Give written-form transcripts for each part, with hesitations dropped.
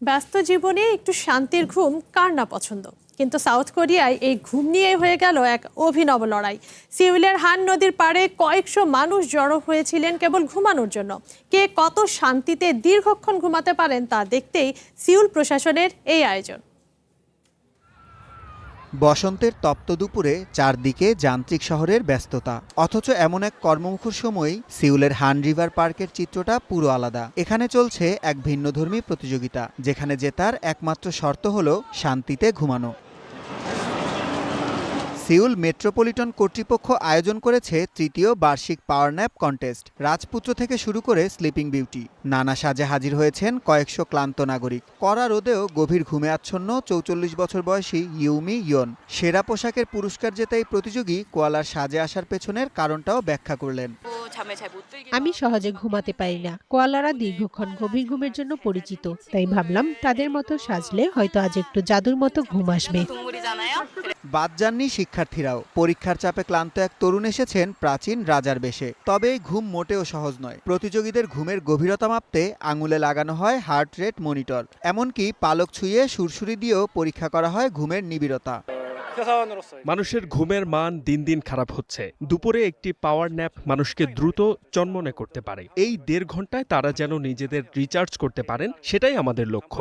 ব্যস্ত জীবনে একটু শান্তির ঘুম কার না পছন্দ, কিন্তু সাউথ কোরিয়ায় এই ঘুম নিয়ে হয়ে গেল এক অভিনব লড়াই। সিউলের হান নদীর পাড়ে কয়েকশো মানুষ জড়ো হয়েছিলেন কেবল ঘুমানোর জন্য। কে কত শান্তিতে দীর্ঘক্ষণ ঘুমাতে পারেন তা দেখতেই সিউল প্রশাসনের এই আয়োজন। বসন্তের তপ্ত দুপুরে চারদিকে যান্ত্রিক শহরের ব্যস্ততা, অথচ এমন এক কর্মমুখর সময়ই সিউলের হান রিভার পার্কের চিত্রটা পুরো আলাদা। এখানে চলছে এক ভিন্নধর্মী প্রতিযোগিতা, যেখানে জেতার একমাত্র শর্ত হলো শান্তিতে ঘুমানো। সিউল মেট্রোপলিটন কর্তৃপক্ষ আয়োজন করেছে তৃতীয় বার্ষিক পাওয়ার ন্যাপ কন্টেস্ট। রাজপুত্র থেকে শুরু করে স্লিপিং বিউটি, নানা সাজে হাজির হয়েছেন কয়েকশো ক্লান্ত নাগরিক। কড়া রোদেও গভীর ঘুমে আচ্ছন্ন ৪৪ বছর বয়সী ইউমি ইয়ন সেরা পোশাকের পুরস্কার জেতা এই প্রতিযোগী কোয়ালার সাজে আসার পেছনের কারণটাও ব্যাখ্যা করলেন। আমি সহজে ঘুমাতে পারি না। কোয়ালারা দীর্ঘক্ষণ গভীর ঘুমের জন্য পরিচিত, তাই ভাবলাম তাদের মতো সাজলে হয়তো আজ একটু জাদুর মতো ঘুম আসবে। বাদ যাননি শিক্ষার্থীরাও। পরীক্ষার চাপে ক্লান্ত এক তরুণ এসেছেন প্রাচীন রাজার বেশে। তবে এই ঘুম মোটেও সহজ নয়। প্রতিযোগীদের ঘুমের গভীরতা মাপতে আঙুলে লাগানো হয় হার্ট রেট মনিটর, এমনকি পালক ছুঁয়ে সুরসুরি দিয়েও পরীক্ষা করা হয় ঘুমের নিবিড়তা। মানুষের ঘুমের মান দিন দিন খারাপ হচ্ছে। দুপুরে একটি পাওয়ার ন্যাপ মানুষকে দ্রুত চনমনে করতে পারে। এই ১.৫ ঘন্টায় তারা যেন নিজেদের রিচার্জ করতে পারেন, সেটাই আমাদের লক্ষ্য।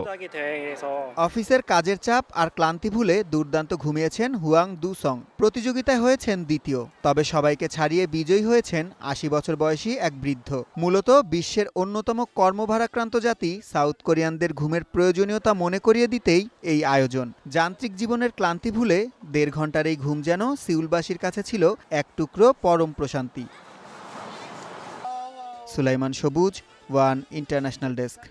অফিসের কাজের চাপ আর ক্লান্তি ভুলে দুর্দান্ত ঘুমিয়েছেন হুয়াং দু সং। প্রতিযোগিতায় হয়েছেন দ্বিতীয়, তবে সবাইকে ছাড়িয়ে বিজয়ী হয়েছেন ৮০ বছর বয়সী এক বৃদ্ধ। মূলত বিশ্বের অন্যতম কর্মভারাক্রান্ত জাতি সাউথ কোরিয়ানদের ঘুমের প্রয়োজনীয়তা মনে করিয়ে দিতেই এই আয়োজন। যান্ত্রিক জীবনের ক্লান্তি ভুলে ১.৫ ঘন্টার এই ঘুম যেন সিউলবাসীর কাছে ছিল এক টুকরো পরম প্রশান্তি। সুলাইমান সবুজ, ওয়ান ইন্টারন্যাশনাল ডেস্ক।